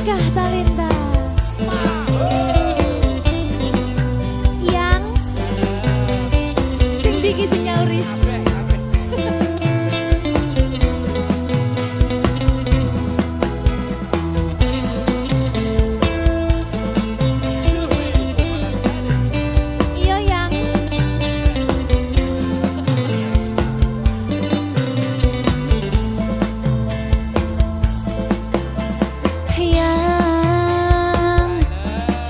Berkah Talenta yang sing diki sing nyauri. Iya yang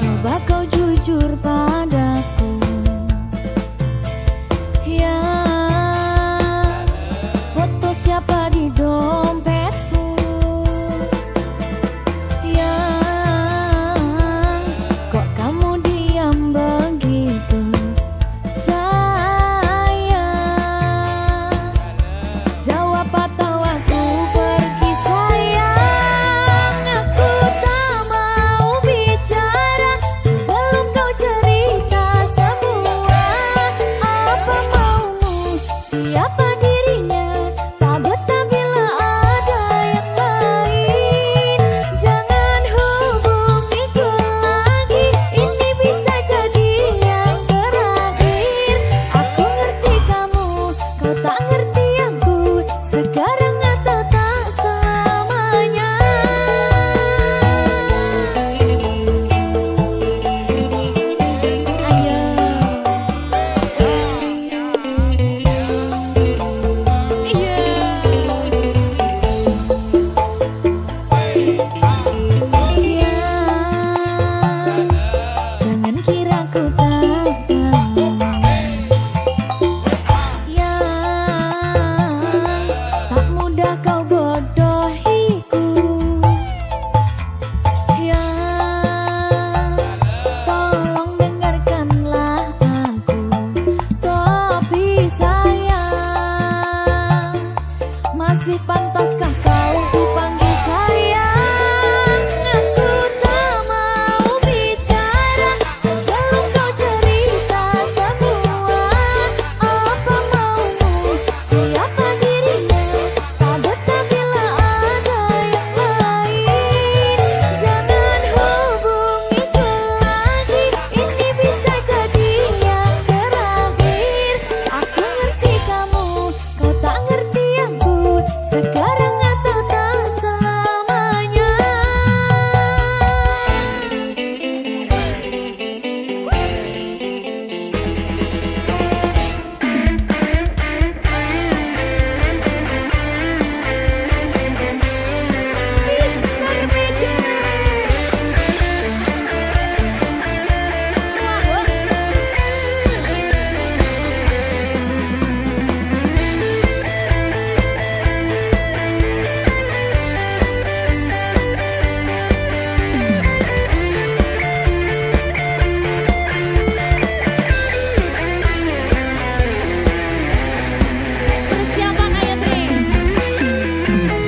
coba kau jujur padaku, yang foto siapa di dompetku, yang kok kamu diam begitu sayang. Jawab atau aku pergi sayang. Aku tak mau bicara sebelum kau cerita semua. Apa maumu, siapa dirinya, tak betah bila ada yang lain. Jangan hubungiku lagi, ini bisa jadi yang terakhir. Aku ngerti kamu, kau tak ngerti aku, sekarang atau tak selamanya. Ayo. Jangan kira ku tak tahu, yang tak mudah kau bodohiku, yang tolong dengarkanlah aku. Tapi sayang, masih pantaskah kau kupanggil sayang? Aku tak mau bicara sebelum kau cerita semua. Apa maumu, siapa dirinya, tak betah bila ada yang lain. Jangan hubungiku lagi, ini bisa jadi yang terakhir. Aku ngerti kamu, kau tak ngerti aku, sekarang atau tak selamanya. Mr. Magic. Persiapan ayo Dre.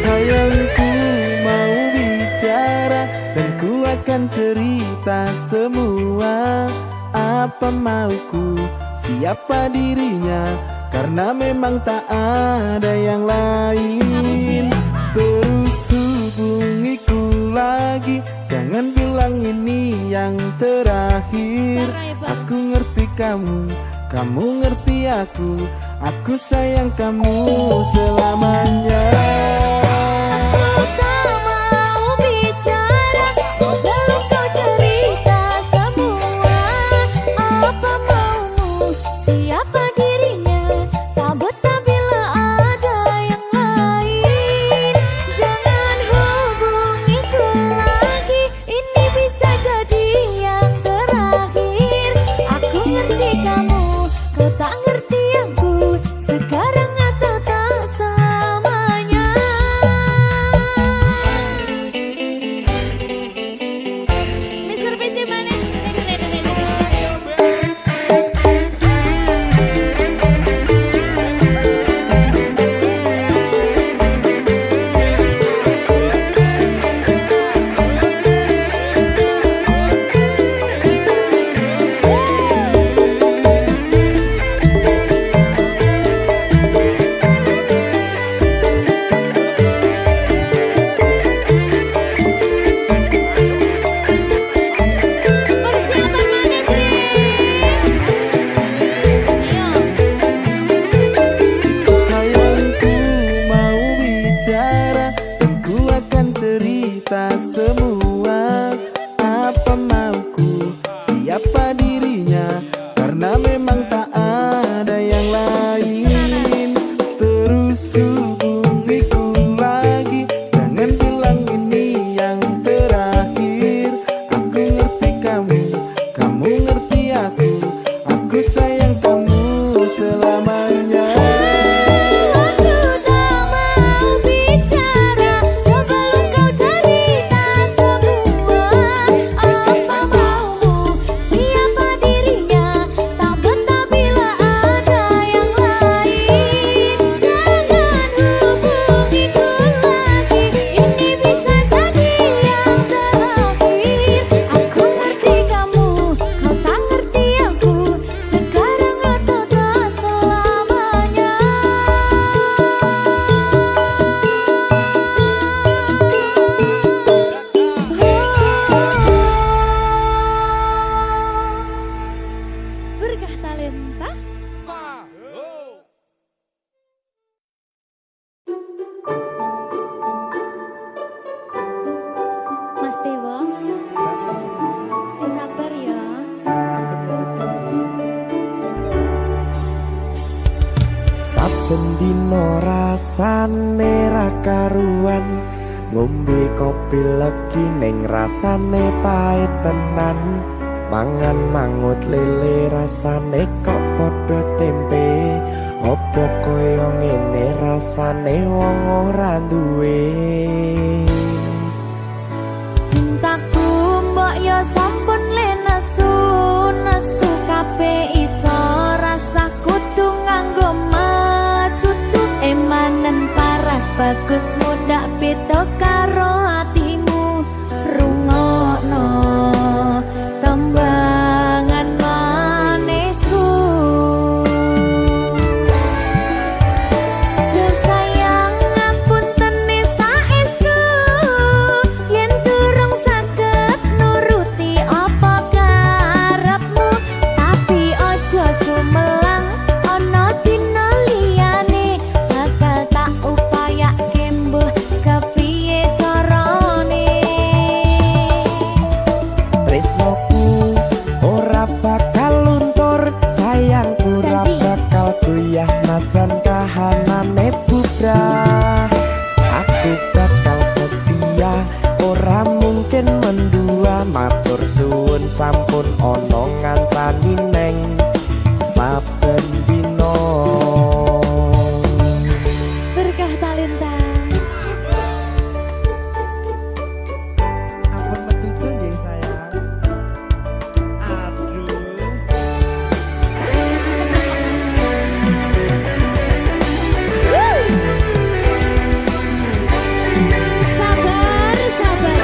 Sayangku mau bicara dan ku akan cerita semua. Apa mauku, siapa dirinya, karena memang tak ada yang lain. Terus hubungiku lagi, jangan bilang ini yang terakhir. Aku ngerti kamu, kamu ngerti aku sayang kamu selamanya. Aku tak mau bicara sebelum kau cerita semua. Apa maumu, siapa dirinya, tak betah bila ada yang lain. Jangan hubungiku lagi, ini bisa jadi yang terakhir. Aku ngerti kamu, kau tak ngerti aku, sekarang atau tak selamanya. Terus hubungiku lagi, jangan bilang ini yang terakhir. Aku ngerti kamu, kamu ngerti aku sayang kamu selamanya. Aku tak mau bicara sebelum kau cerita semua. Apa maumu, siapa dirinya, tak betah bila ada yang lain. Jangan hubungiku lagi, ini bisa jadi yang terakhir. Aku ngerti kamu, kau tak ngerti aku, sekarang atau tak selamanya. Berkah talenta. Mas Dewa, sing sabar ya. Saben dino rasane ra karuan, ngombe kopi legi ning rasane pahit tenan. Mangan mangut lele rasane kok padha tempe. Apa kaya ngene rasane wong ora duwe. Cintaku mbok yo sampun le nesu kabeh iso rasa kudu nganggo matutu. Emanen paras bagus mudak beda karo atimu. Rungokno tembangan manisku. Yo sayang ngapunten saestu, yen durung saged nuruti apa karepmu. Tapi ojo sumelang, ana dina liyane bakal tak upayake mbuh kepiye carane. Tresnoku ora bakal luntur, sayangku ora Janji. bakal goyah senajan kahanane bubrah. Aku bakal setia, ora mungkin mendua. Matur suwun sampun ana ngancani neng saben dina. Berkah talenta. Ampun mecucu nggih sayang. Aduh. Sabar, sabar.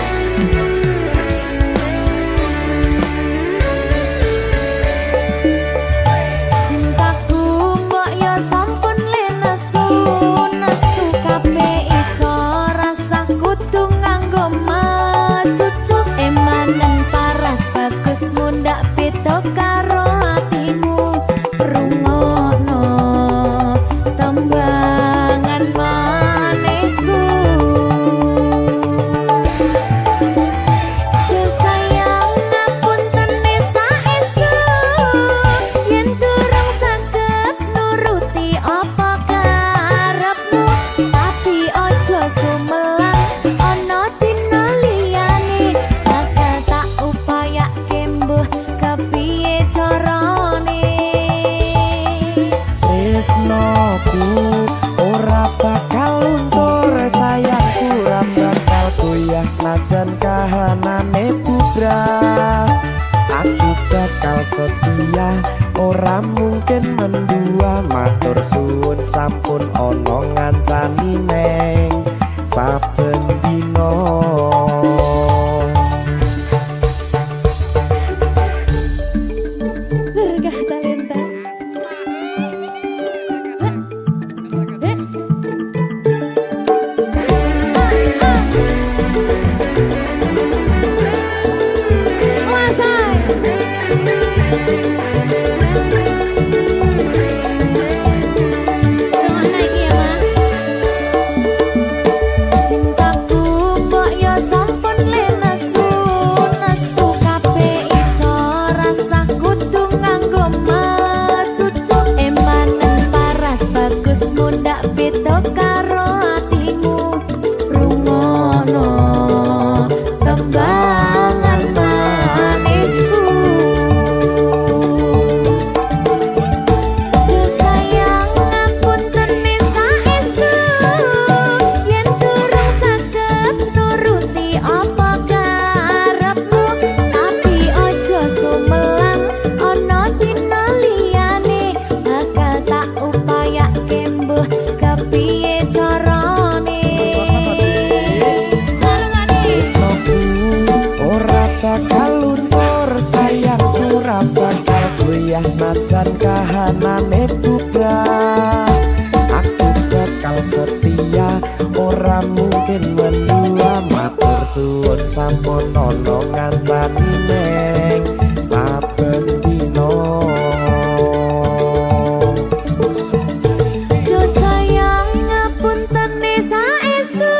Cintaku mbok yo sampun le nesu kabeh iso rasa kudu nganggo matutu. Emanen paras bagus mundak beda karo atimu. Rungokno tembangan manisku. Yo sayang ngapunten saestu, yen durung saged nuruti apa karepmu. Tapi ojo sumelang, ana dina liyane bakal tak upayake mbuh kepiye carane. Tresnoku ora bakal luntur, sayangku ora bakal goyah senajan kahanane bubrah. Aku bakal setia, ora mungkin mendua. Matur suwun sampun ana ngancani neng saben dina. Berkah talenta. Rungokno iki ya, Mas. Cintaku mbok yo beda karo atimu rungono tembangan manisku. Duh sayang ngapunten saestu yen durung saged nuruti apa karepmu, tapi aja sumelang ana dina liyane bakal tak upayake mbuh kepiye carane. Tresnoku ora bakal luntur, sayangku ora bakal goyah senajan kahanane bubrah. Aku bakal setia, ora mungkin mendua. Matur suwun sampun ana ngancani neng saben dina. Duh sayang ngapunten saestu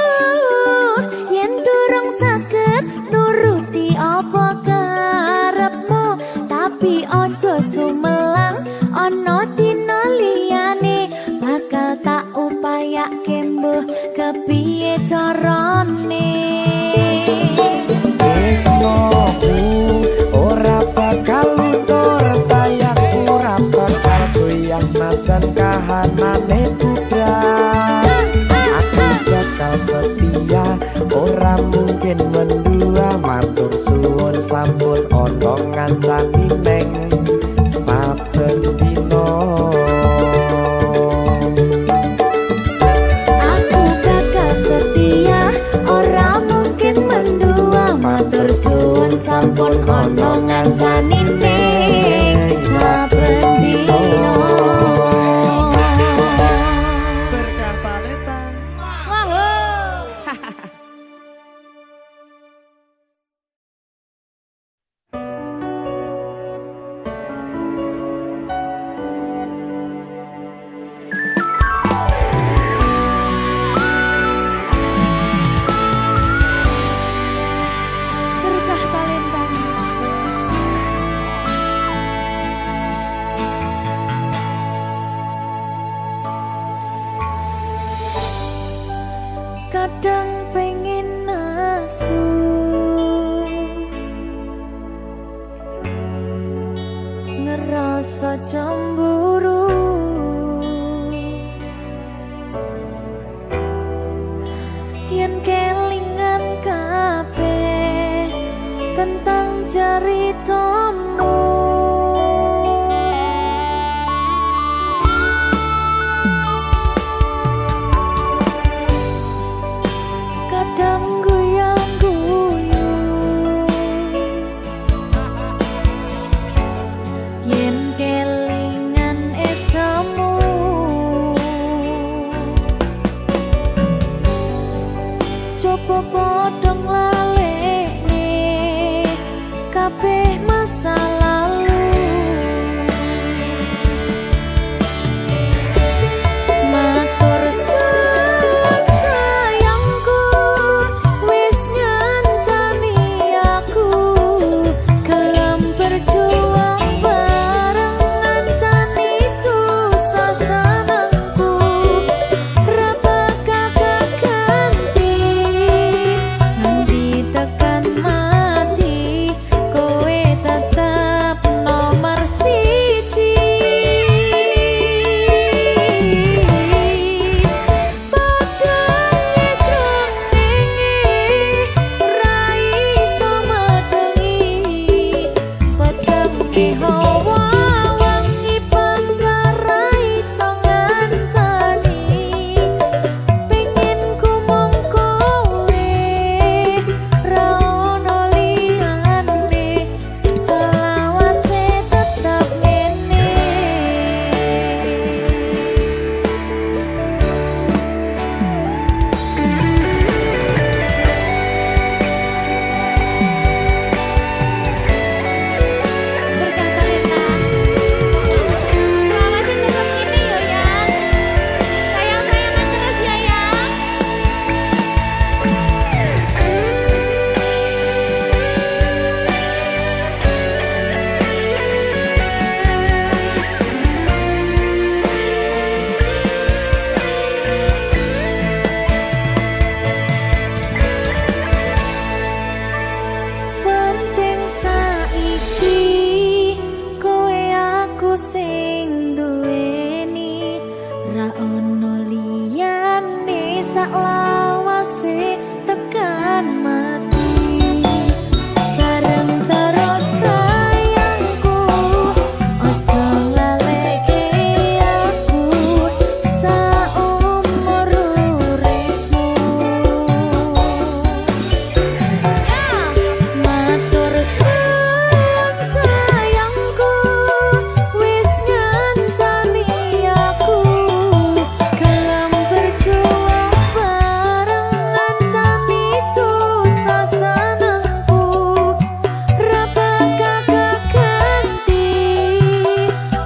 yen durung saged nuruti apa karepmu, tapi aja sumelang ana dina liyane bakal tak upayake mbuh kepiye carane. Tresnoku ora bakal luntur, sayangku ora bakal goyah senajan kahanane bubrah. Aku bakal setia, ora mungkin mendua. Matur suwun sampun ana ngancani neng saben dina. Aku bakal setia, ora mungkin mendua. Matur suwun sampun ana ngancani ning saben dina. Berkah talenta. Berkah talenta. Kadang pengen nasu ngerasa cemburu, yen kelingan kabeh tentang ceritamu. Kadang guyang-guyu yen kelingan esemu, coba padha nglalekne kabeh masa lalu. Matur suwun sayangku wis ngancani aku, gelem berjuang bareng ngancani susah senengku. Ra bakal ganti saklawase tekan mati bareng terus sayangku ojo ngaleke aku saumur uripmu matur suwun sayangku wis ngancani aku gelem berjuang bareng ngancani susah senengku ra bakal ganti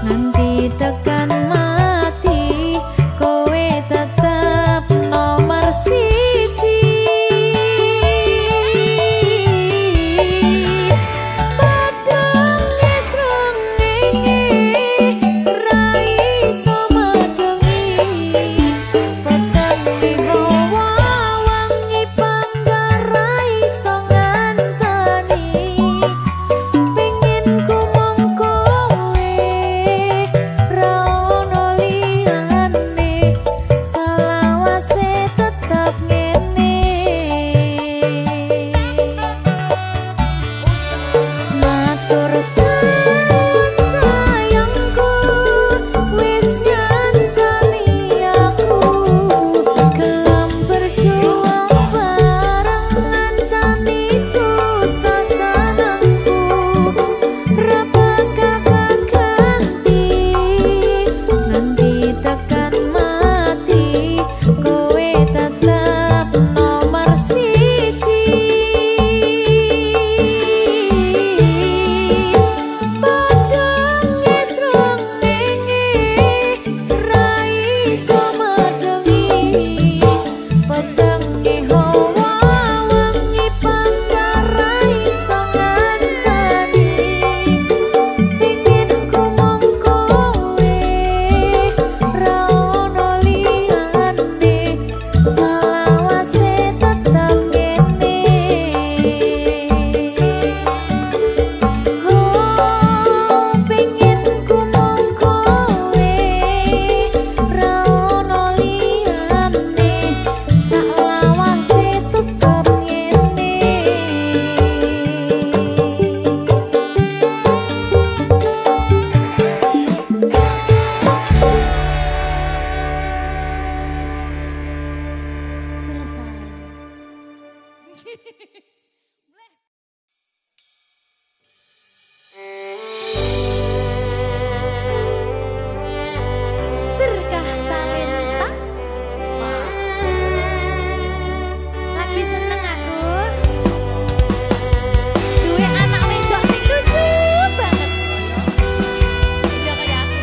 nganti tekan mati kowe tetep nomor siji padang esrengenge ra iso madengi petenge hawa wangi panggar ra iso ngancani penginku mung kowe ra ono liyane selawase tetep ngene matur suwun sayangku wis ngancani aku gelem berjuang bareng ngancani susah senengku ra bakal ganti nganti tekan mati kowe tetep nomor siji padang esrengenge ra iso madengi petenge hawa wangi panggar ra iso ngancani penginku mung kowe ra ono liyane selawase tetep ngene oh penginku mung kowe ra ono liyane selawase tetep ngene berkah talenta lagi seneng aku duwe anak wedok sing lucu banget ya kayak aku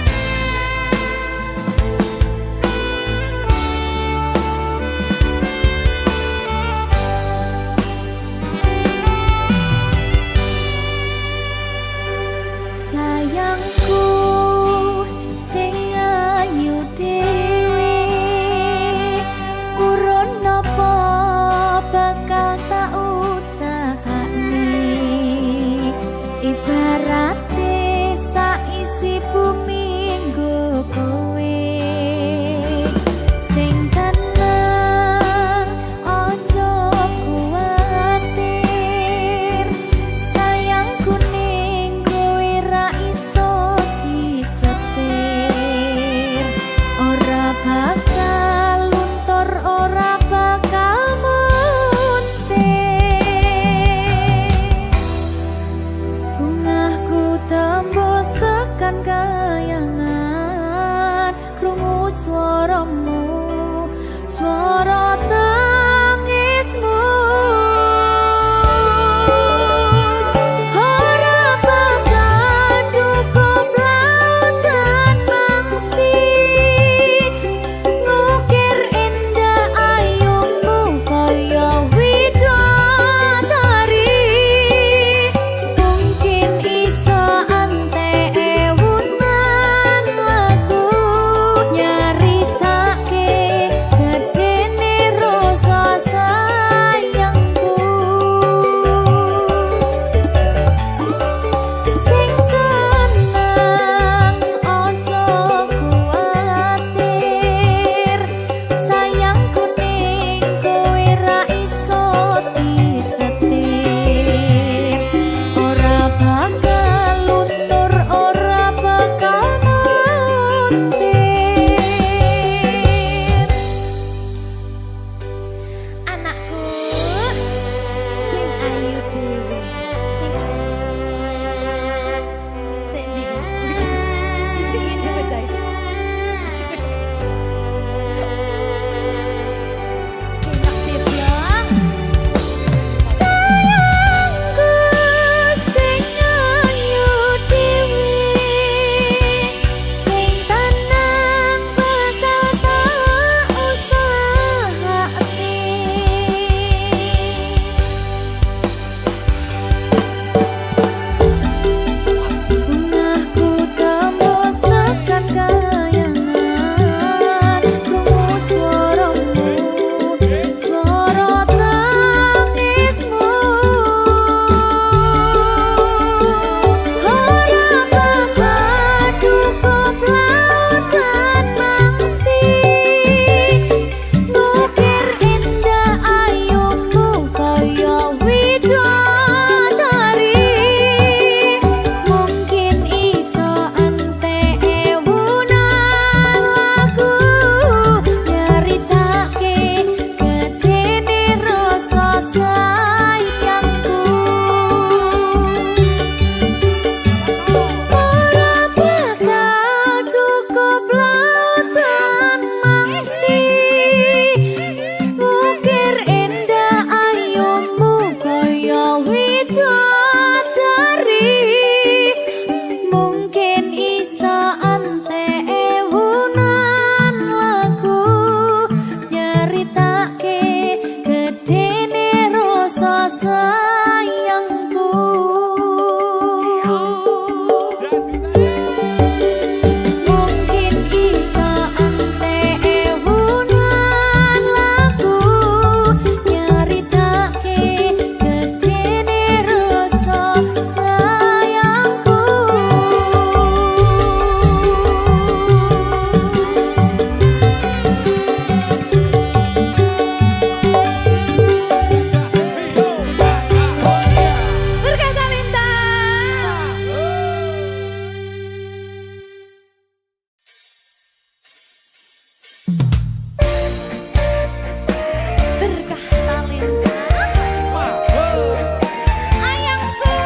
Ayangku,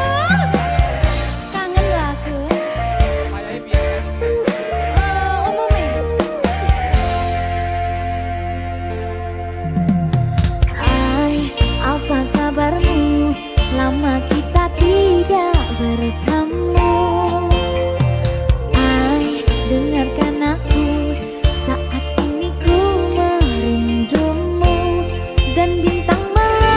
kangen lho aku. Umumnya. Hai, apa kabarmu? Lama kita tidak bertemu. Hai, dengarkan aku. Saat ini ku merindumu dan bintang malam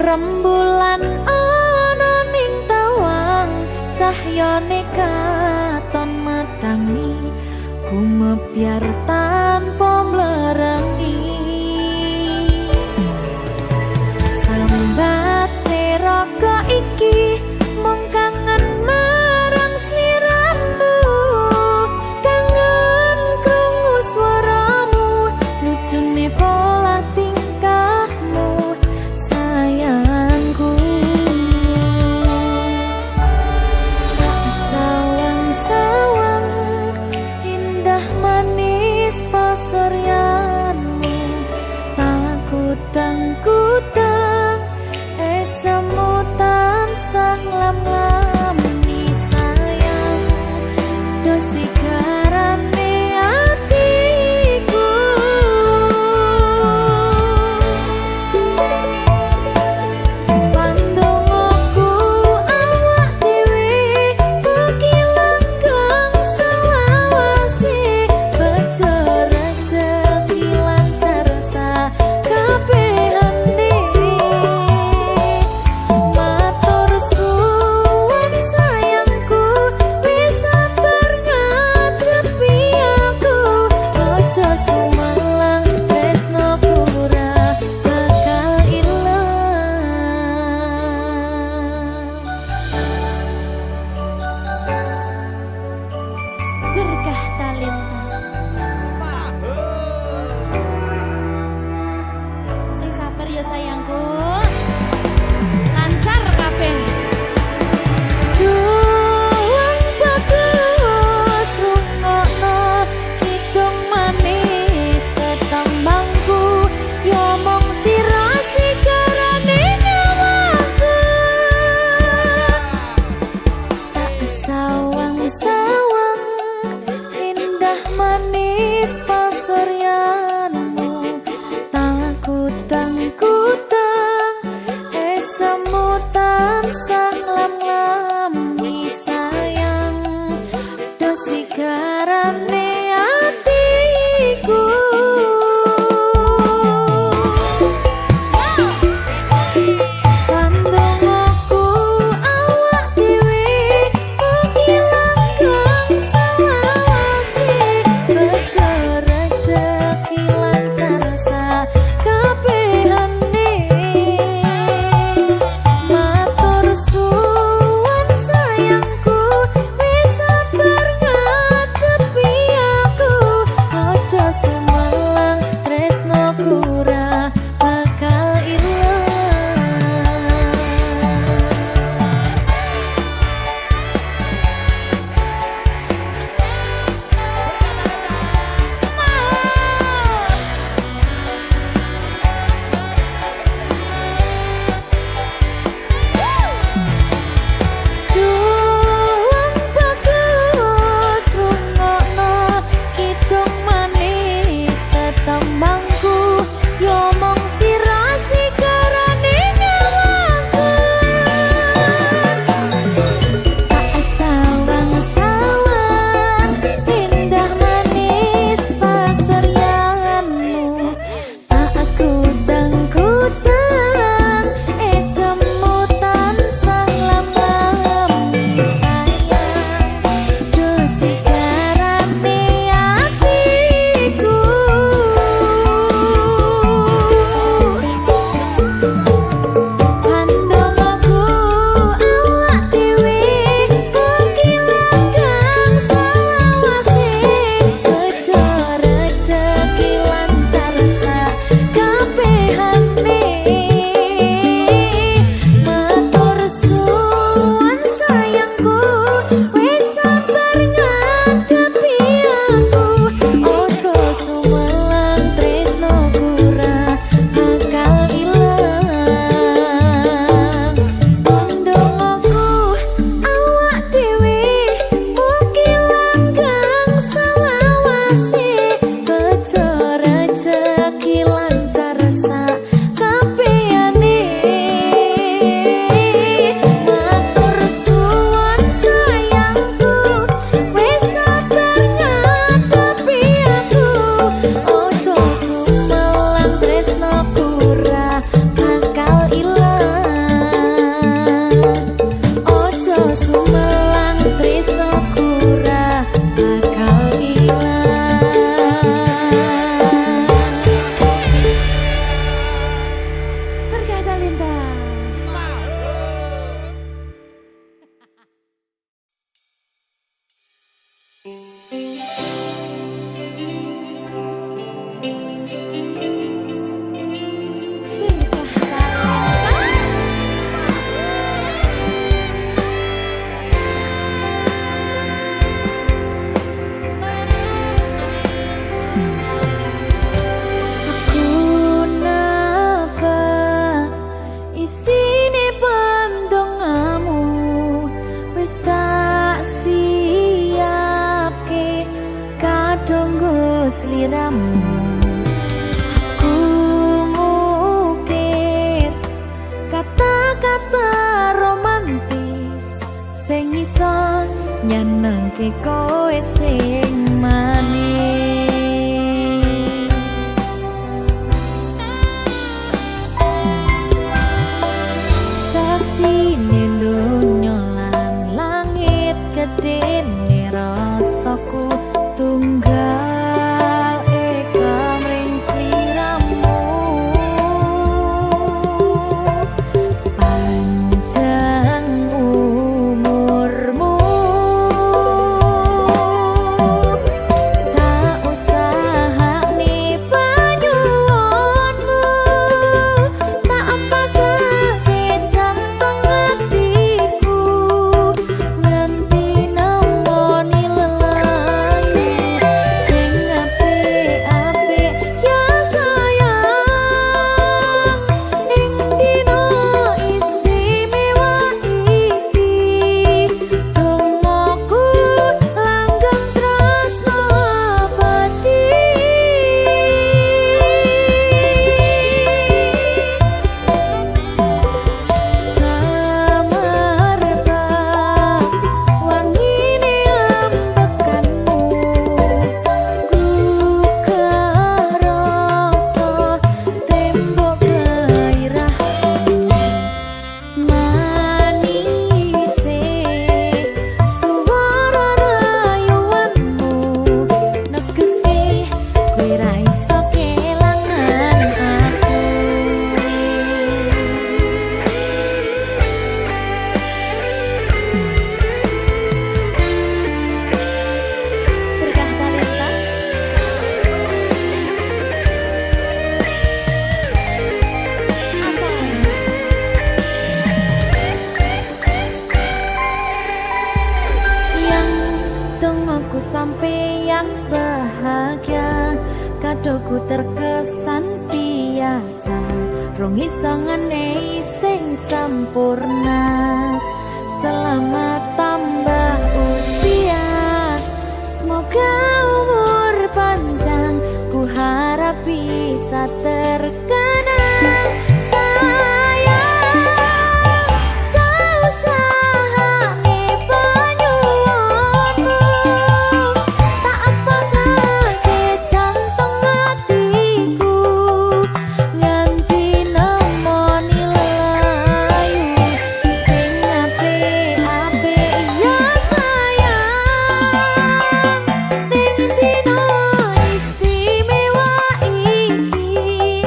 rembulan ana ning tawang cahyane katon matangi gumebyar tanpa mlerengi sambat raga iki mung kangen marang sliramu kangen krungu swaramu lucune pola tingkahmu sayangku sawang-sawang indah manis pasuryanmu wis tak siapke kadangku sliramu. Aku ngukir kata-kata romantis sing iso nyenengke kowe sing manis. Saksine donya lan langit gedene rasaku tunggal eka mring sliramu. Panjang umurmu, tak usahane panyuwunmu, tak empasake jantung hatiku, nganti nemoni lelayu sing apik-apik ya sayang. Ing dina istimewa iki dongaku langgeng tresno abadi. Samarba wangine ambekanmu, gugah rasa tembok gairahku. Manise suara rayuanmu negeske kowe ra iso kelangan aku. Berkah talenta asal yang tunggu sampeyan bahagia, kadoku terkesan biasa, rong iso ngenehi sing sempurna. Selamat tambah usia, semoga umur panjang, ku harap bisa terkenang. Sayang, kau usahane panyuwunmu, tak empasake jantung hatiku, nganti nemoni lelayu sing apik-apik ya sayang. Ning dina istimewa iki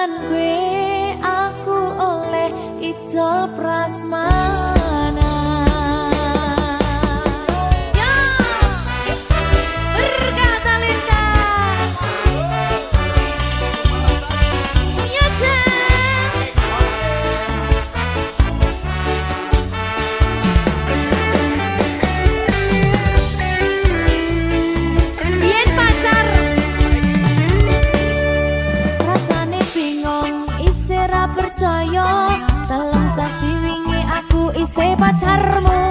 Kelangan gue aku oleh Ijol Prasmana. Ya, berkata Linda. Ya, Yen pacar rasane bingung isi ra percaya dalam sasi wingi aku isi pacarmu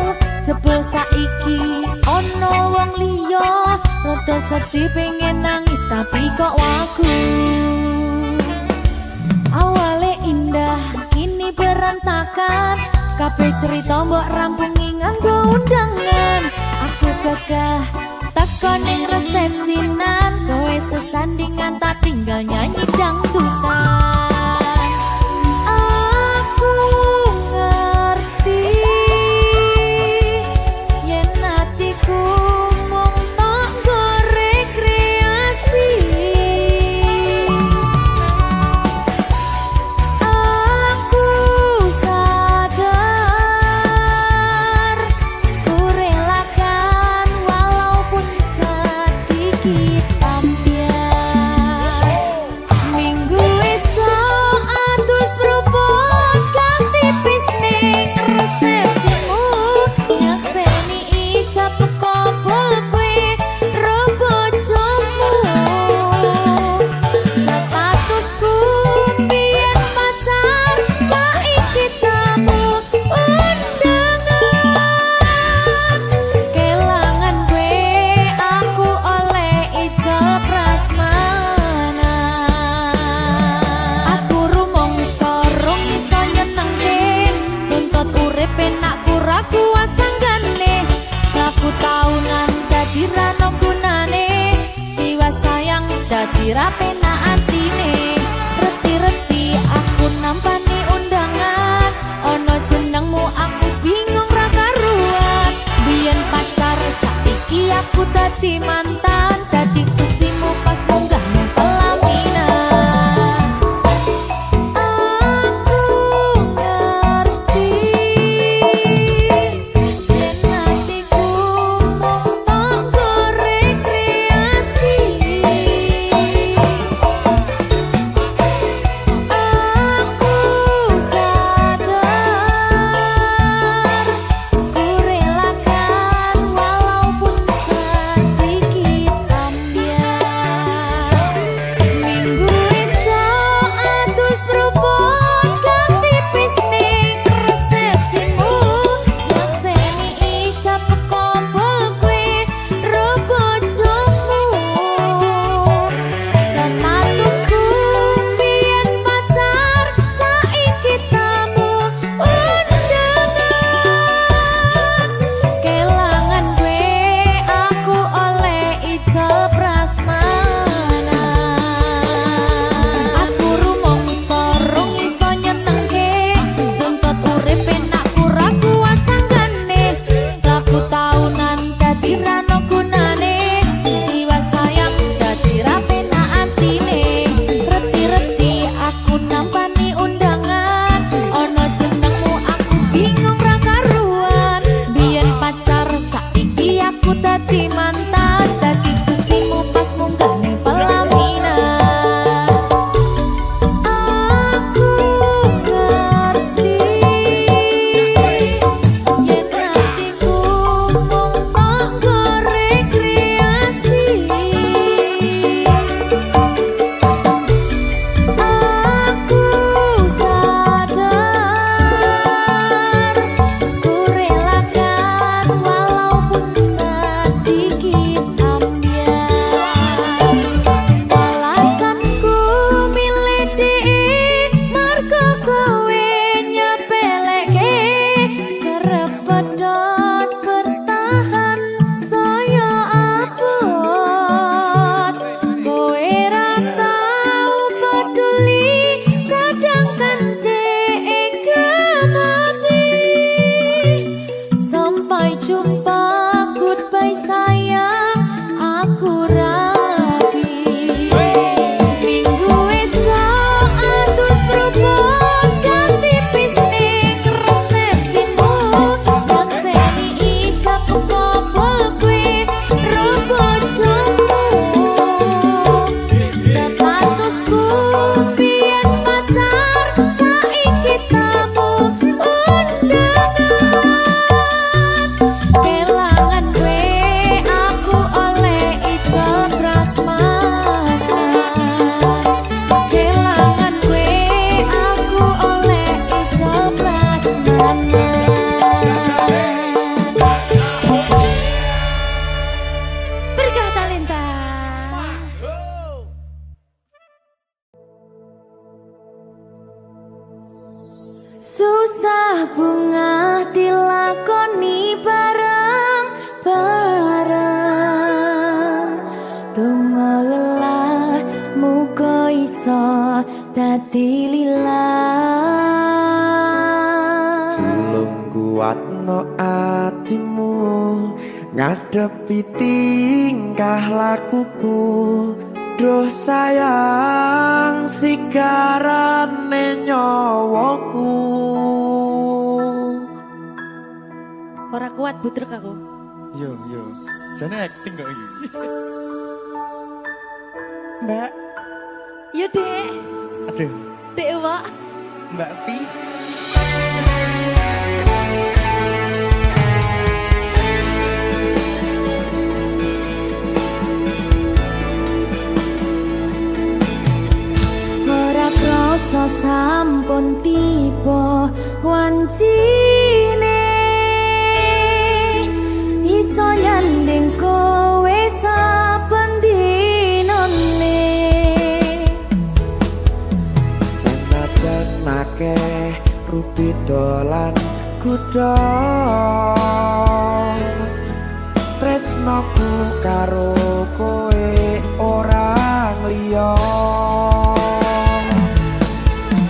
jebul saiki ono wong liya rada sedih pengen nangis tapi kok wagu awale indah kini berantakan kabeh cerita mbok rampungi nganggo undangan aku gagah teko ning resepsinan kowe sesandingan tak tinggal nyanyi dangdutan aku ngerti yen atiku mung tok nggo rekreasi aku sadar ku relakan walaupun sedikit ambiar minggu esok atus beruput kang tipis ning resepsimu nyakseni ijab kabul kue robo jomu statusku biyen pacar saiki tamu undangan kelangan gue aku oleh Ijol Prasmana aku rumangsa rong iso nyenengke nuntut urip enak ora kuat sanggane laku taunan dadi ra ono gunane tiwas sayang dadi ra penak atine reti-reti aku nampani undangan ono jenengmu aku bingung ra karuan biyen pacar saiki aku dadi mantan dadi sesimu pas munggah nang pelaminan aku ngerti yen atiku mung tok nggo rekreasi aku sadar ku relakan walaupun sedikit aku biyen pacar saiki tamu undangan kelangan kowe aku oleh ijol prasmanan kelangan kowe aku oleh ijol prasmanan berkah talenta. Susah bunga dilakoni bareng-bareng donga lelah muga iso dadi lillah Tulung kuatno atimu ngadepi tingkah lakuku Duh sayang sigarane nyawaku ora kuat butrek aku. Yo, jane acting kok iki. Mbak, Yo Dek, aduh, Dek Wak. Mbak Pi. Ora krasa sampun tiba wancine iso nyanding kowe saben dinane Senajan akeh rupi dolan kuda tresnoku karo kowe ora liya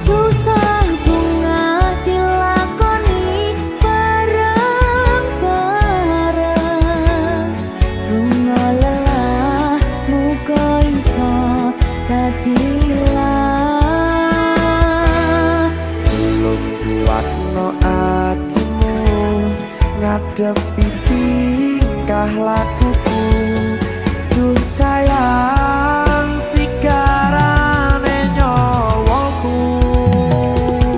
susah bunga dilakoni bareng-bareng donga lelah muga iso dadi lillah Tulung kuatno atimu ngadepi tingkah lakuku Duh sayang sigarane nyawaku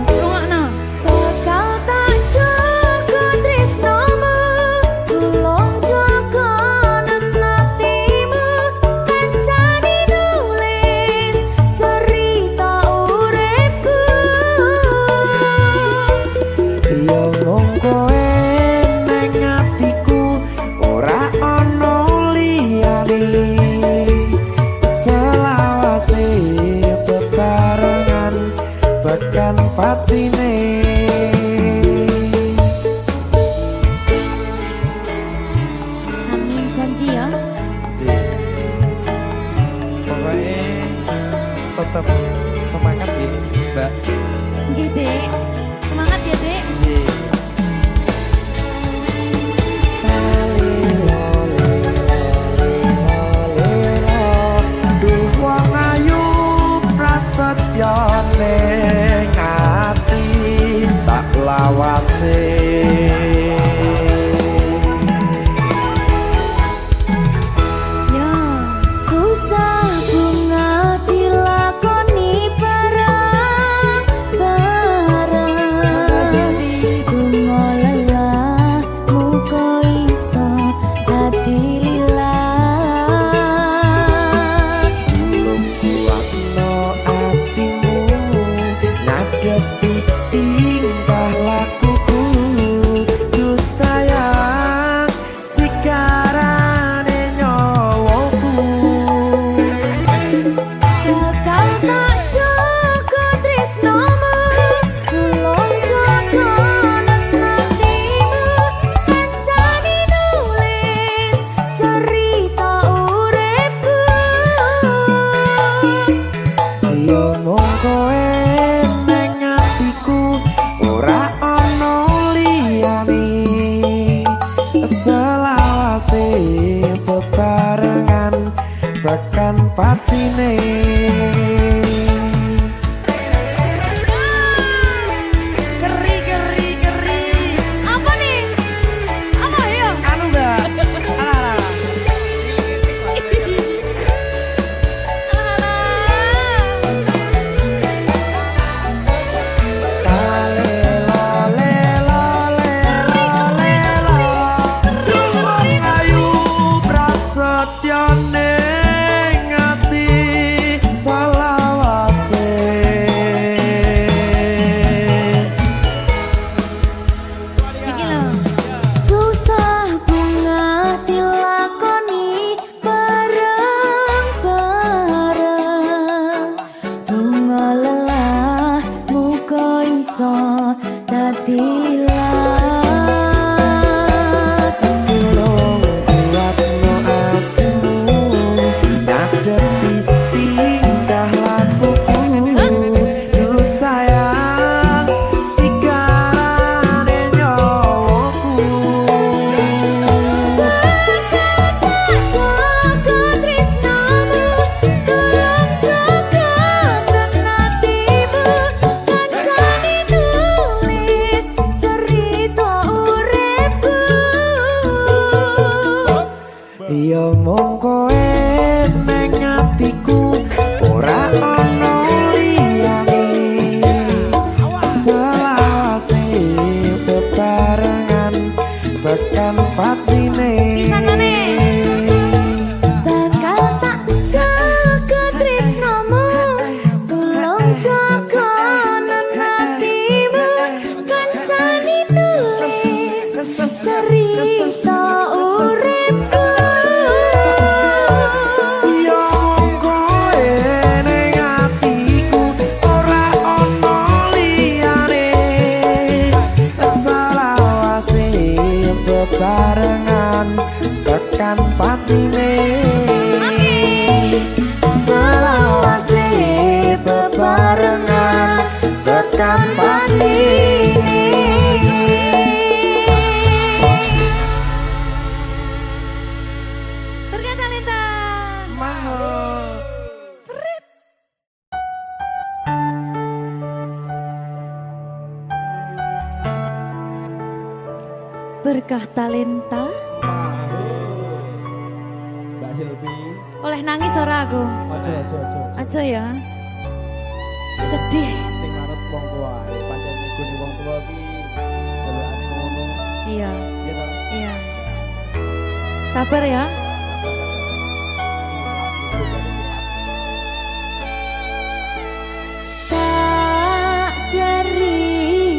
rungokno bakal tak jaga tresnomu tulung jaga nenatimu kancani nulis cerita uripku Yo mung kowe nang atiku ora ana liyane selawase bebarengan tekan patine amin janji ya Pokoknya tetap semangat ya, Mbak. nggih Dek semangat ya Dek Duh wong ayu prasetyo ning ati sak lawase ya susah bunga dilakoni bareng-bareng donga lelah muga iso dadi lillah Tulung kuatno atimu ngadepi tingkah lakuku Duh sayang sigarane nyawaku bakal tak jaga tresnomu tulung jaga nenatimu kancani nulis cerita uripku Yo mung kowe nang atiku ora ana liyane selawase bebarengan tekan patine apa nih apa ya Anu Mbak, alah. iso dadi lilat. Tolong kuatno atimu ngadepi tingkah lakuku. Dulu sayang sigarane nyawaku. Jaga tresnamu, tolong jaga tenatimu. Kancane nulis cerita uripku. Ya mung kowe ning atiku ora ana liyane. Selawase bebarengan tekan patine. Pisanane. Bakal tak jaga tresnamu, tolong jaga nenatimu. Kancane nulis cerita uripku. Ya mung kowe ning atiku ora ana liyane. Selawase bebarengan tekan patine. Selawase bebarengan tekan patine. Berkata Lintang. Mahal. Berkah talenta Mbak Silvi, oleh nangis ora aku. aja. Aja ya. Sedih. Sing manut wong tua, pancen ngikuni wong tua ki jelekane ngono. Iya, Ya ta? iya. Sabar ya. Tak ceritani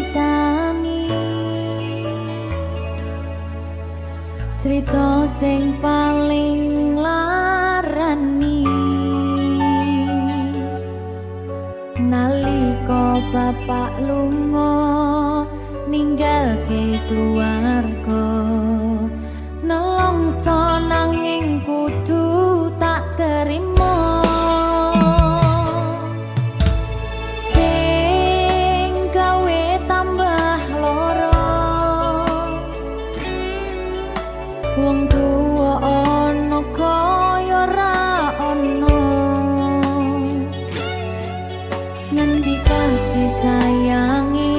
cerita sing paling larani nalika bapak lunga ninggalke keluarga nelongso nanging kudu tak terima sing gawe tambah loro wong tuwa ana kaya ra ana ngendi kasih sayangi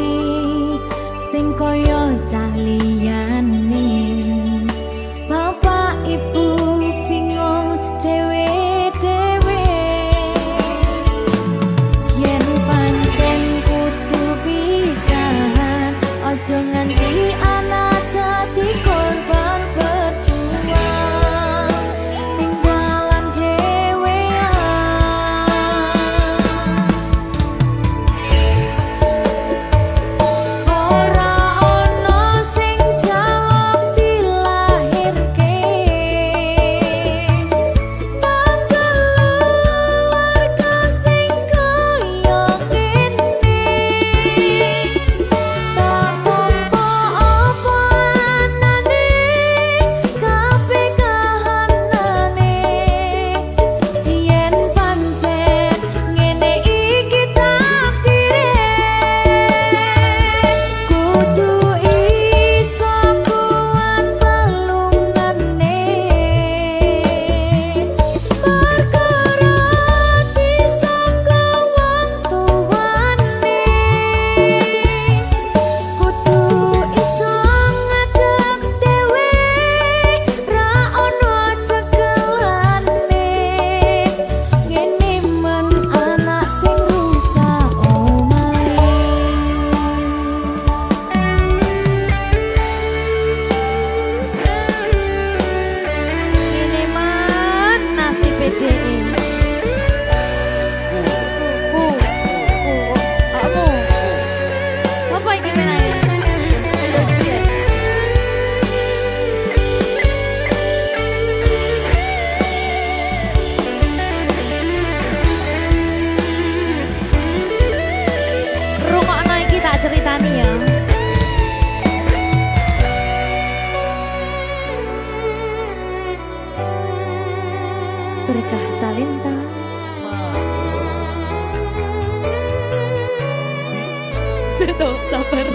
sing kaya cah liyane bapak ibu bingung dhewe-dhewe yen pancen kudu pisahan aja nganti anak dadi korban berjuang tinggalan dhewean tuh sabar.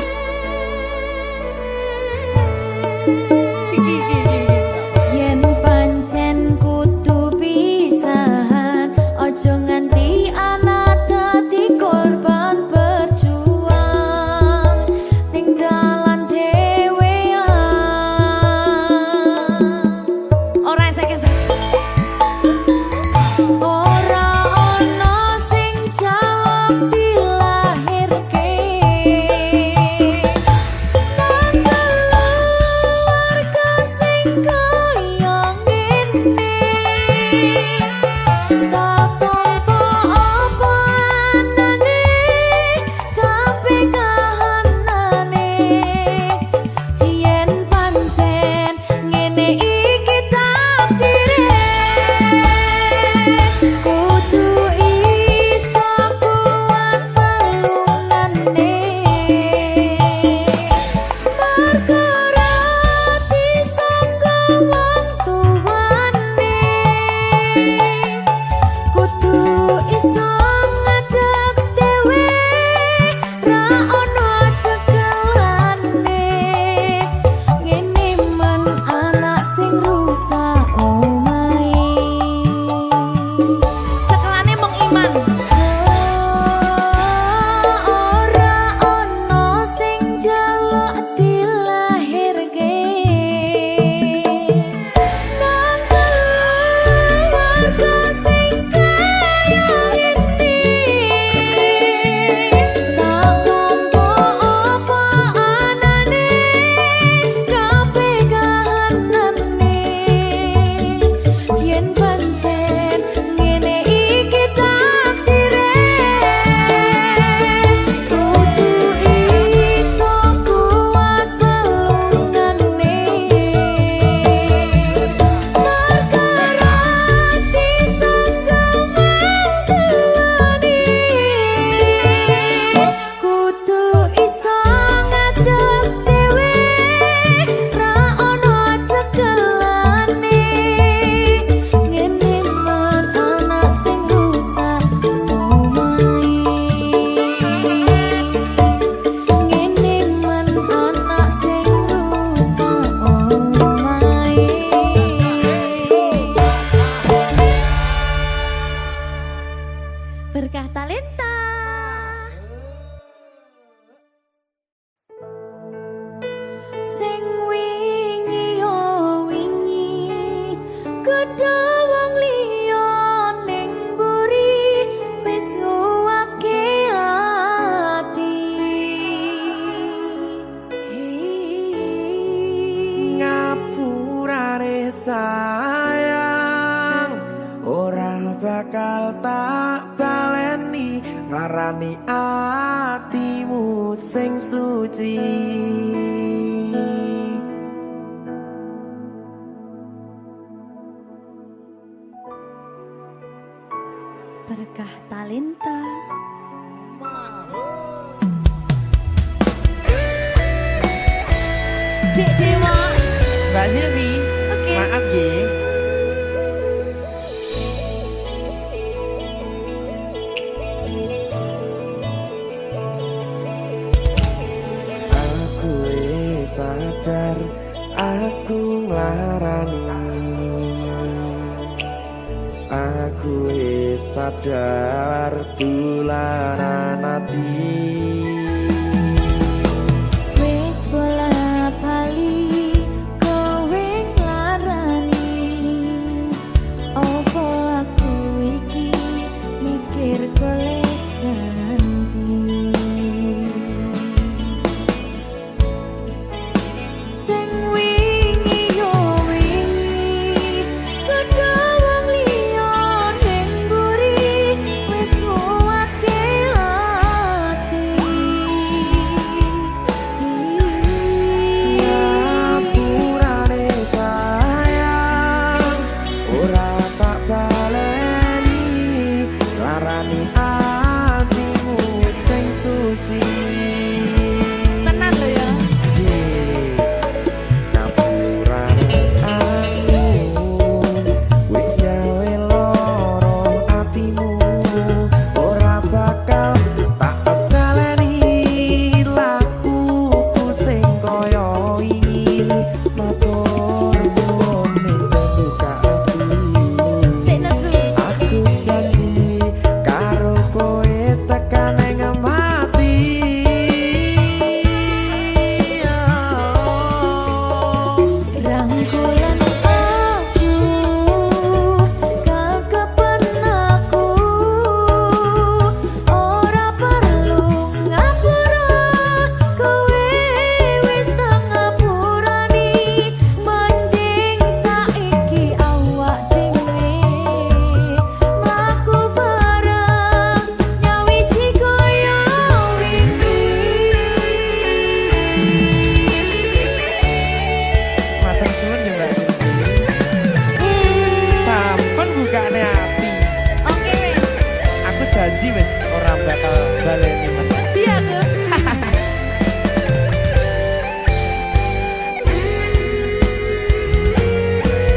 Yen pancen kudu pisahan, ojo nganti anak dadi korban berjuang ning dalan dhewean. Ora esek-esek. Ora ono sing jaluk dilahirke. Berkah talenta. Sing wingi yo wingi, gedhe wong liya ning mburi wis nguwake ati. Ngapurane sayang, ora bakal tak baleni nglarani atimu sing suci. Berkah talenta. Dek Dewa. Mbak Silvi, Oke. maaf nggih. Aku wis sadar aku nglarani, aku wis sadar tulanan ati. Wis bola bali kowe nglarani, opo aku iki mikir golek ganti. Sing wingi yo wingi, gedhe wong liya ning mburi wis nguwatke ati. baleni meneh. Iya aku.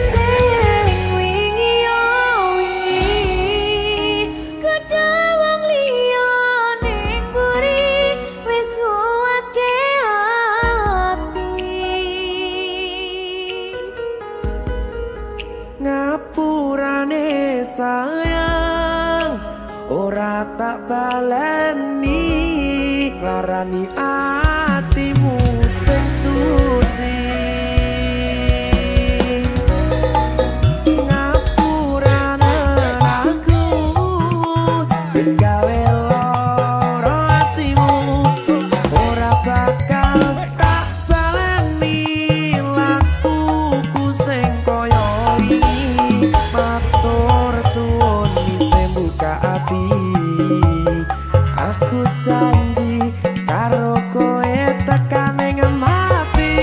Sing wingi yo wingi kedawang liya ning buri wis nguwatke ati. Ngapurane sayang ora tak baleni larani atimu sing suci. Ngapurane aku wis gawe loro atimu ora bakal tak baleni lakuku sing koyo wingi matur suwun wis buka ati. Aku janji karo koe tekan ing mati.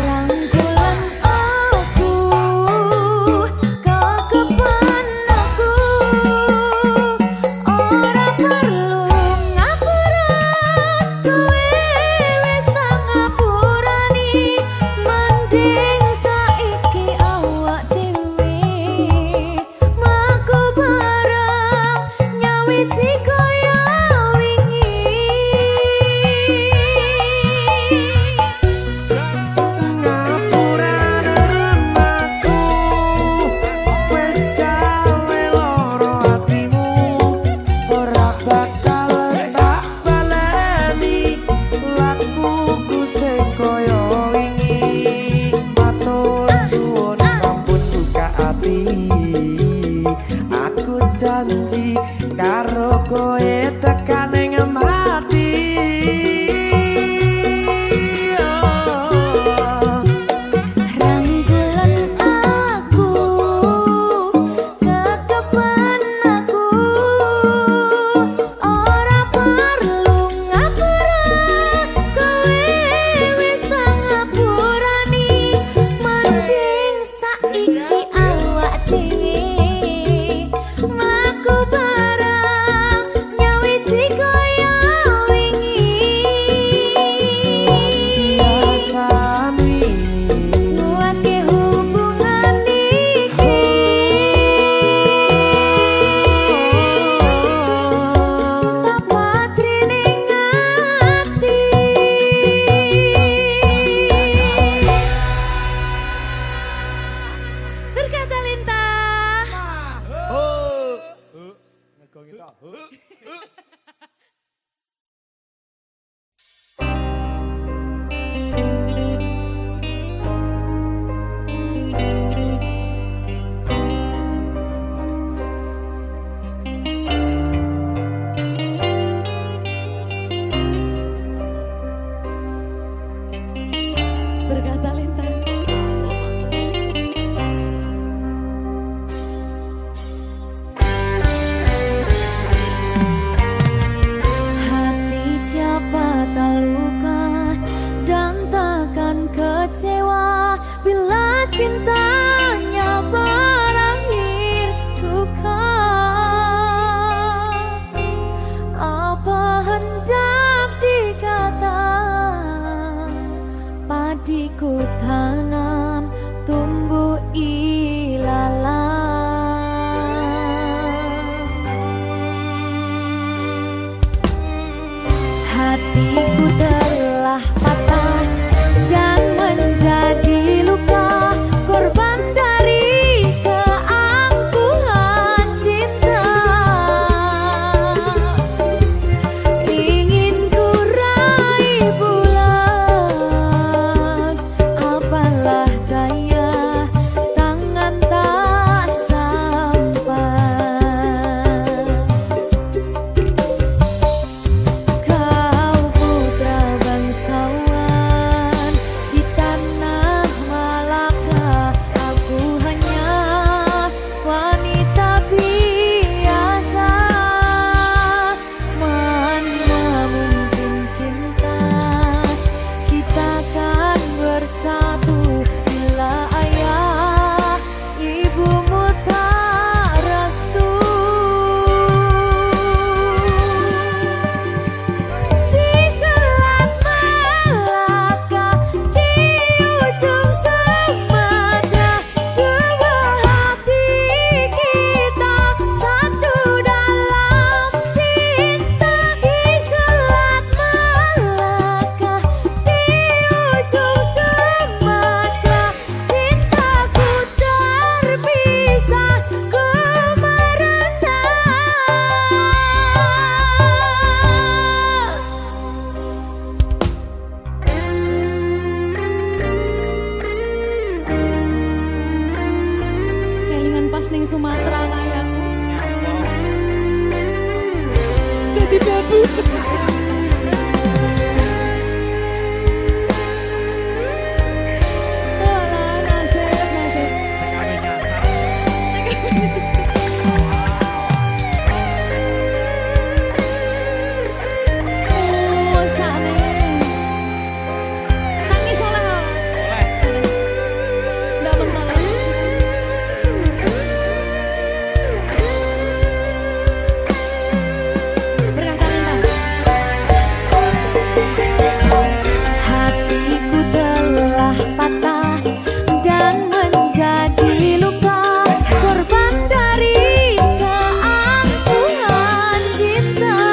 Rangkulan aku kekepan aku ora perlu ngapura kowe wis tak ngapurani mending saiki awak dhewe mlaku bareng nyawiti kaya wingi. Ngapurane aku wis gawe loro atimu ora bakal tak baleni lakuku sing koyo wingi matur suwun sampun buka ati. Aku janji karo koe tekan ing mati. Rangkulan aku kekepan aku ora perlu ngapura kowe wis tak ngapurani mending saiki awak dhewe mlaku bareng nyawiti kaya wingi. Biasani Nguatke hubungan iki tak patri ning ati. Berkata lintah. Ngegongi tok. Berkata lintah. putra kayaku. Jadi babu. Alah, nasib. Kami nyasar. Oh, sane. Nangis oleh. Boleh. Nggak bentar lagi. Berkata hatiku telah patah dan menjadi luka, korban dari keangkuhan cinta.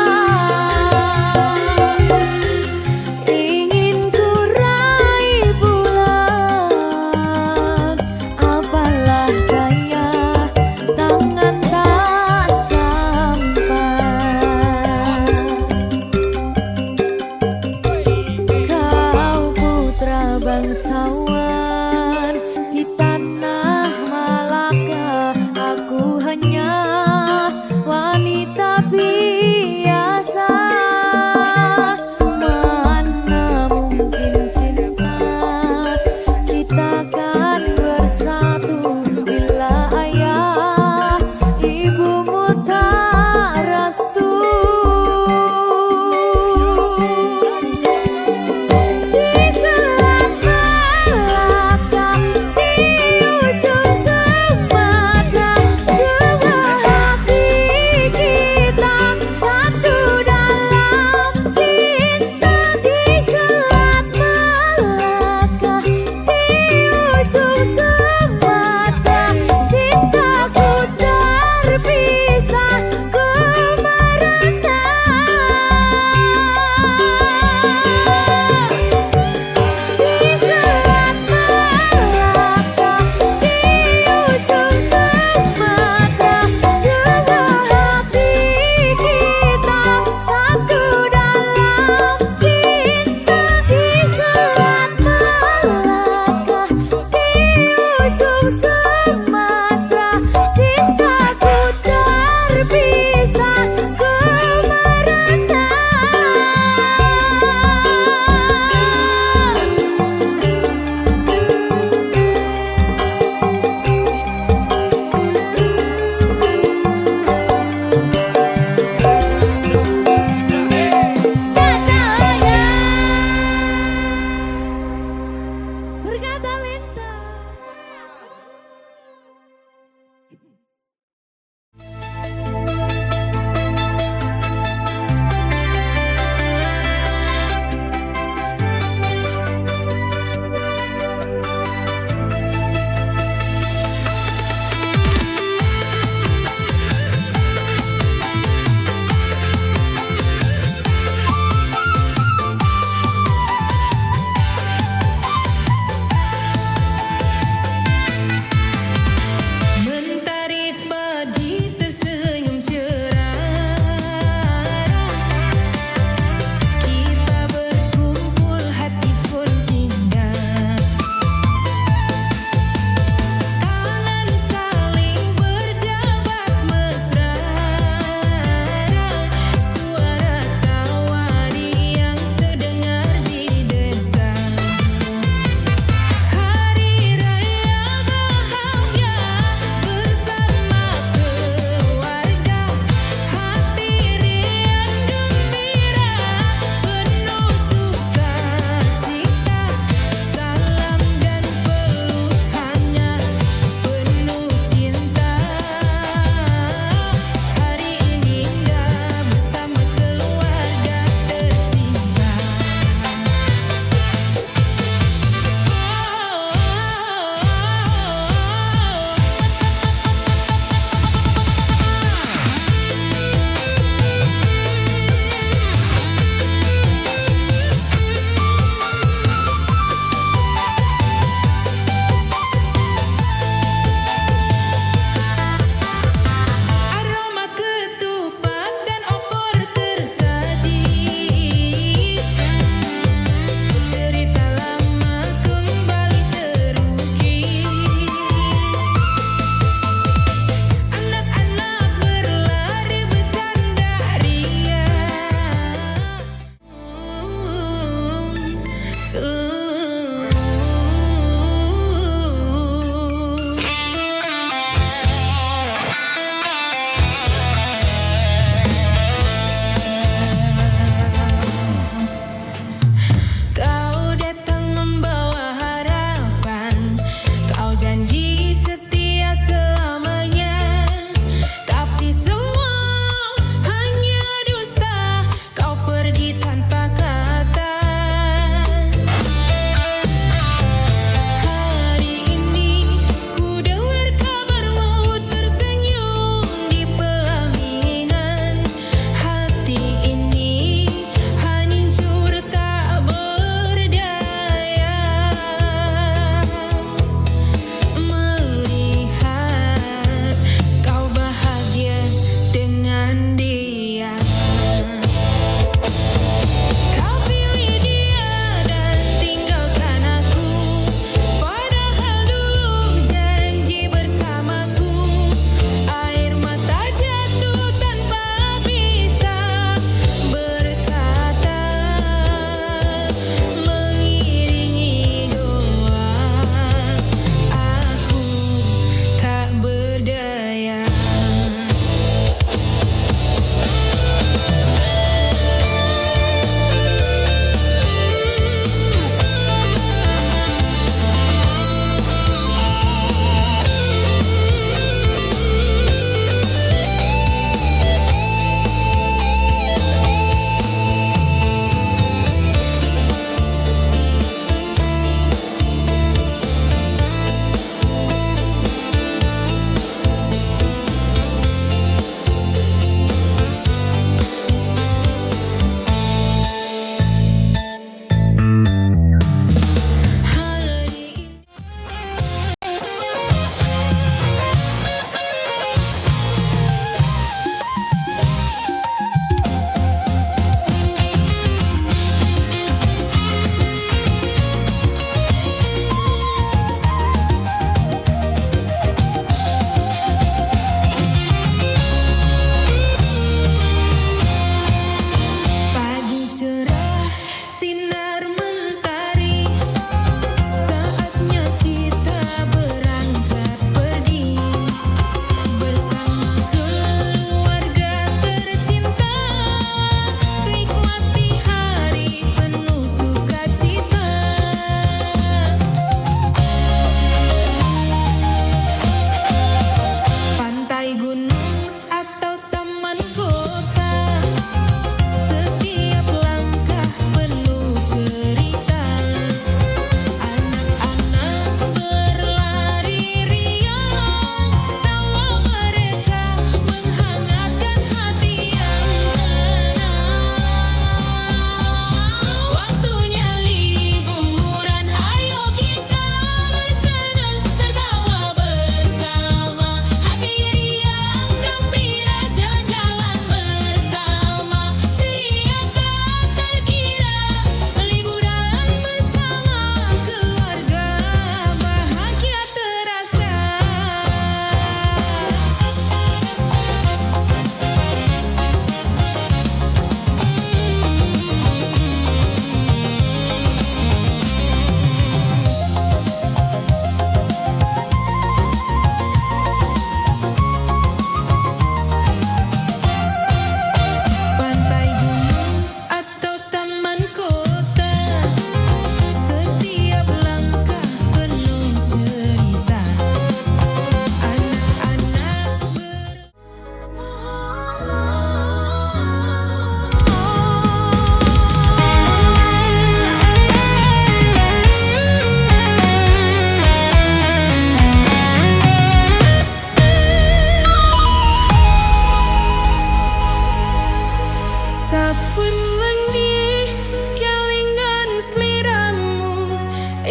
Ingin ku raih bulan, apalah daya, tangan tak sampai. Kau putra bangsawan di tanah Malaka, aku hanya wanita biasa. Mana mungkin cinta kita kan bersatu bila ayah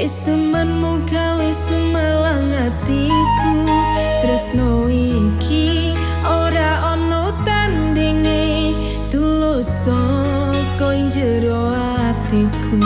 Isumanmu gawe sumalang atiku. Tresno iki ora ono tandinge, tulus saka jero atiku.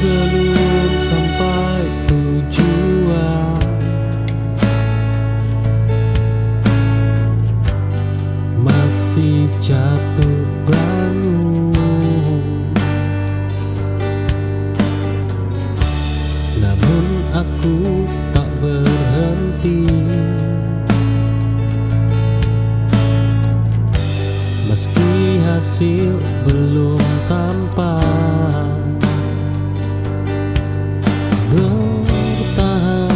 belum sampai tujuan, masih jatuh bangun. Namun aku tak berhenti, meski hasil belum tampak. Bertahan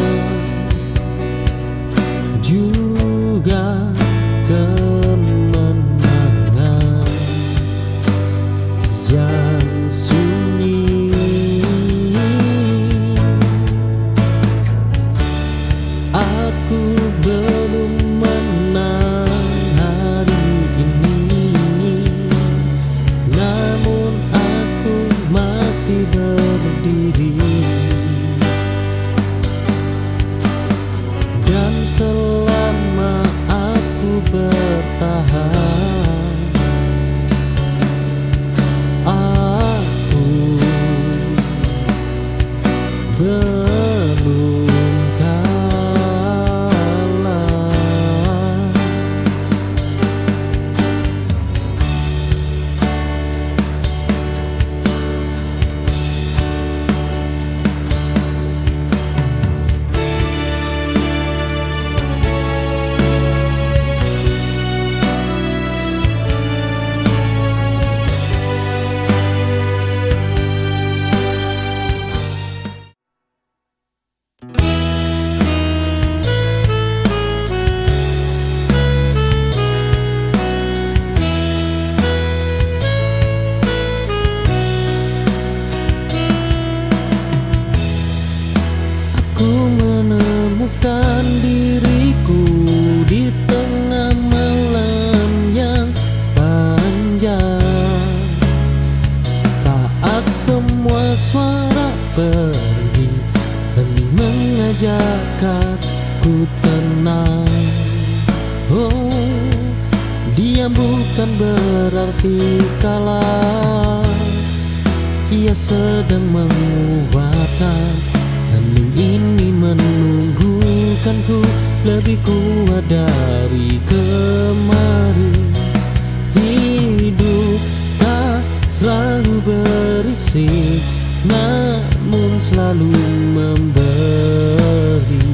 juga kemenangan yang sunyi. Aku belum menang hari ini, belum kalah. Ku menemukan diriku di tengah malam yang panjang, saat semua suara pergi dan mengajak aku tenang. Oh, diam bukan berarti kalah. Ia sedang menguatkan. Hening ini menunggukanku lebih kuat dari kemarin. Hidup tak selalu berisik, namun selalu memberi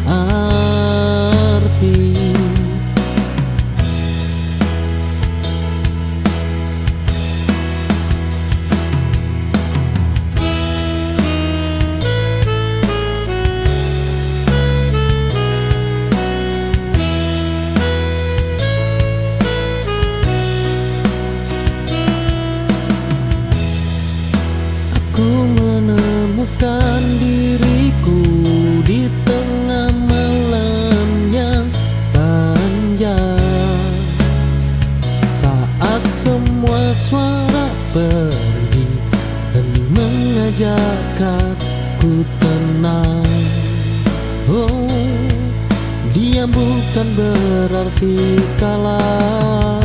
arti. Ku menemukan diriku di tengah malam yang panjang, saat semua suara pergi dan mengajak aku tenang. Oh, diam bukan berarti kalah.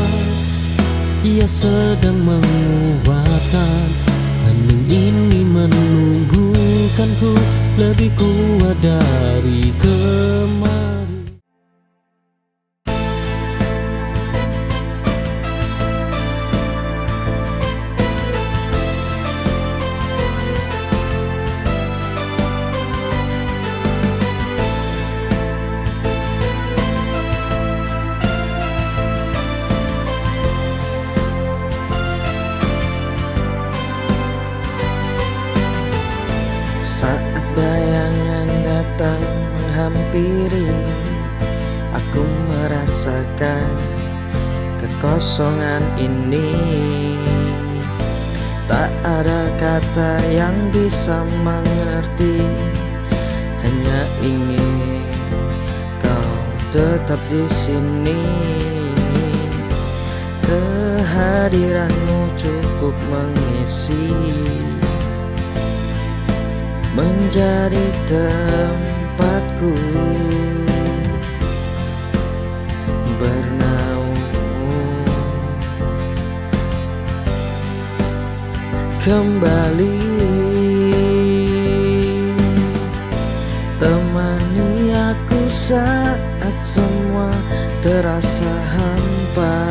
Ia sedang menguatkan. Hening ini menunggukanku lebih kuat dari kemarin. Saat bayangan datang menghampiri, aku merasakan kekosongan ini. Tak ada kata yang bisa mengerti, hanya ingin kau tetap di sini. Kehadiranmu cukup mengisi, menjadi tempatku bernaung. Kembali temani aku saat semua terasa hampa.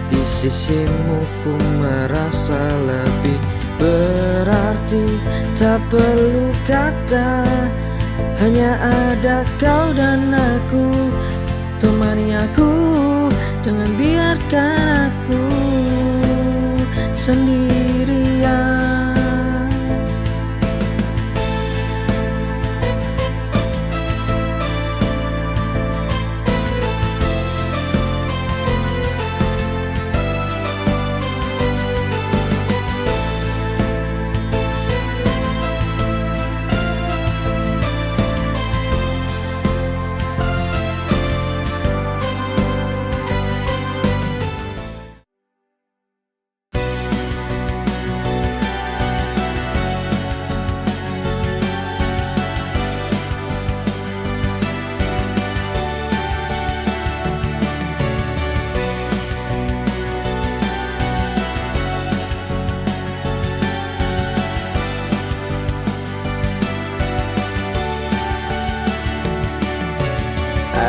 Di sisimu ku merasa lebih berarti. Tak perlu kata, hanya ada kau dan aku. Temani aku, jangan biarkan aku sendirian.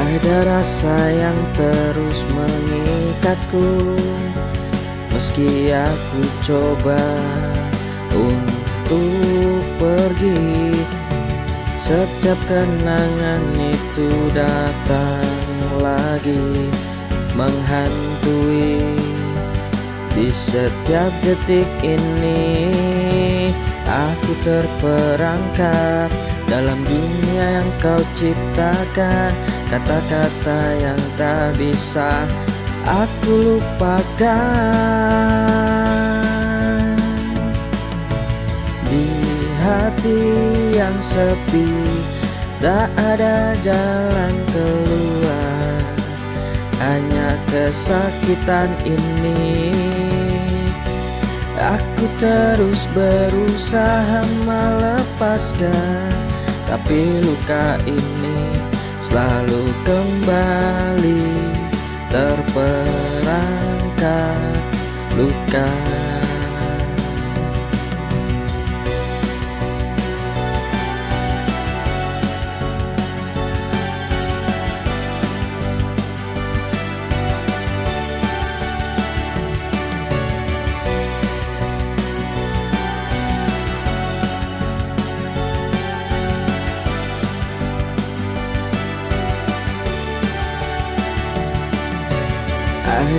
Ada rasa yang terus mengikatku, meski aku coba untuk pergi. Setiap kenangan itu datang lagi, menghantui di setiap detik ini. Aku terperangkap dalam dunia yang kau ciptakan, kata-kata yang tak bisa aku lupakan. Di hati yang sepi tak ada jalan keluar, hanya kesakitan ini. Aku terus berusaha melepaskan, tapi luka ini selalu kembali terperangkap luka.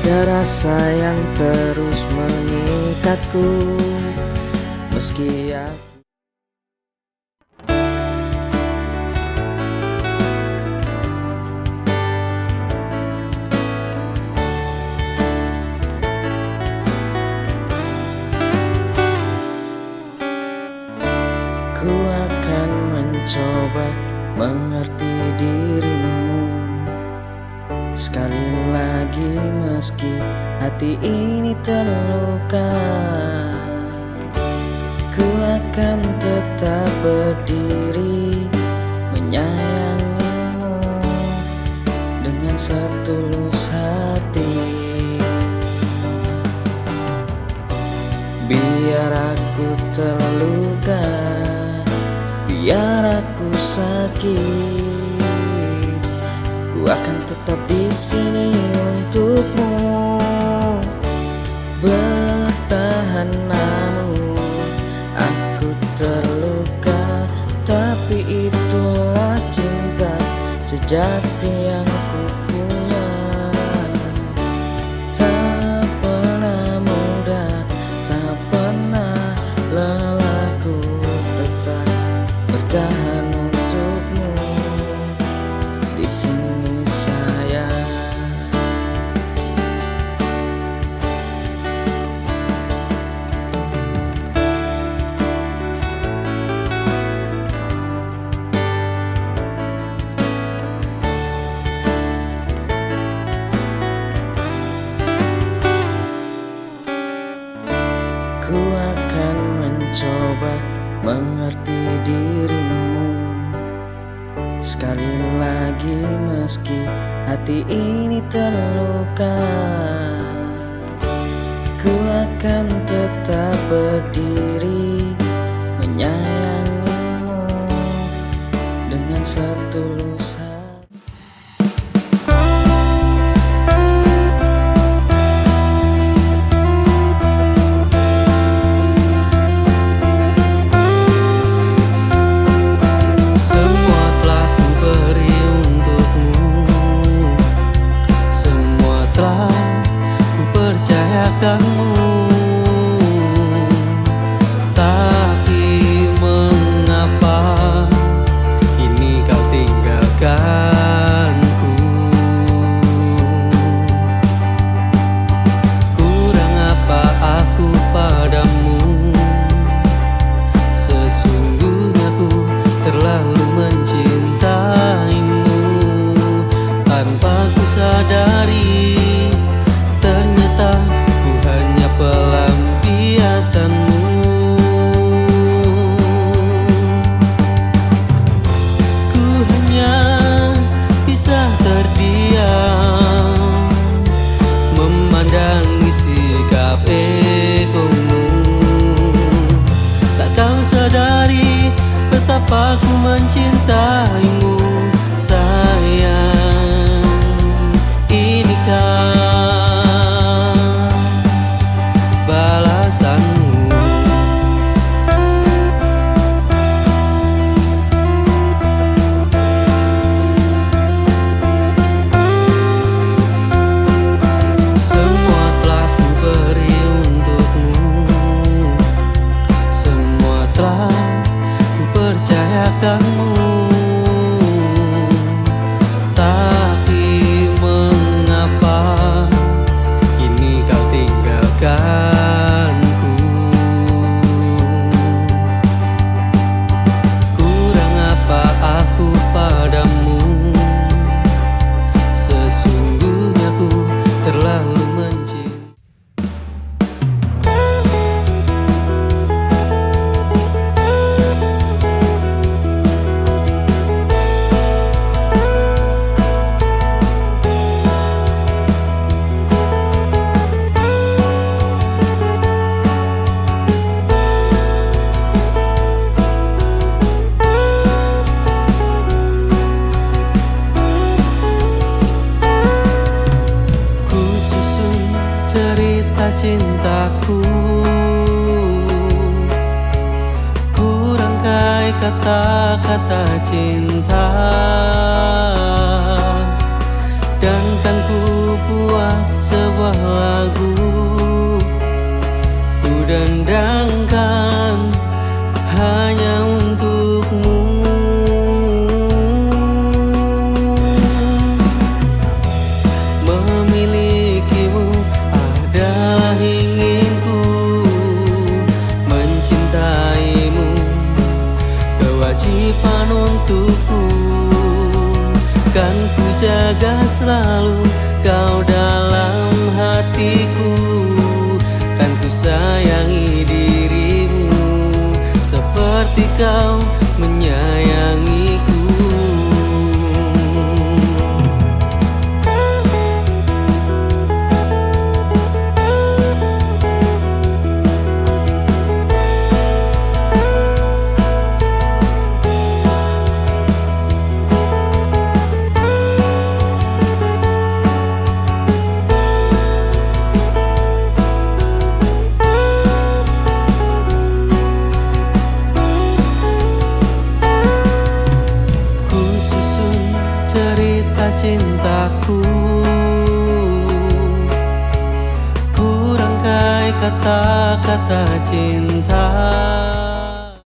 Ada rasa yang terus mengikatku, meski aku ku akan mencoba mengerti dirimu sekali lagi, meski hati ini terluka. Ku akan tetap berdiri menyayangimu dengan setulus hati. Biar aku terluka, biar aku sakit, ku akan tetap di sini untukmu. Bertahan namun aku terluka, tapi itulah cinta sejati yang ku punya. Tak pernah mudah, tak pernah lelah, ku tetap bertahan untukmu di sini sayang. Ku akan mencoba mengerti dirimu sekali lagi, meski hati ini terluka. Ku akan tetap berdiri menyayangimu dengan setulus hati. Tapi mengapa ini kau tinggalkanku? Kurang apa aku padamu? Sesungguhnya ku terlalu mencintaimu. Tanpa ku sadari, ternyata ku hanya pelampiasanmu. Ku hanya bisa terdiam memandangi sikap egomu. Tak kau sadari betapa ku mencintaimu sayang. mempercayakanmu. Tapi mengapa kini kau tinggalkanku? Kurang apa aku padamu? Sesungguhnya ku terlalu mencintai. Cerita cintaku, ku rangkai kata-kata cinta, dan kan ku buat sebuah lagu, ku dendangkan hanya untukmu. Memilikimu adalah inginku, mencintaimu kewajiban untukku. Kan ku jaga selalu kau dalam hatiku, kan ku sayangi dirimu seperti kau menyayangiku. Cerita cintaku, ku rangkai kata-kata cinta.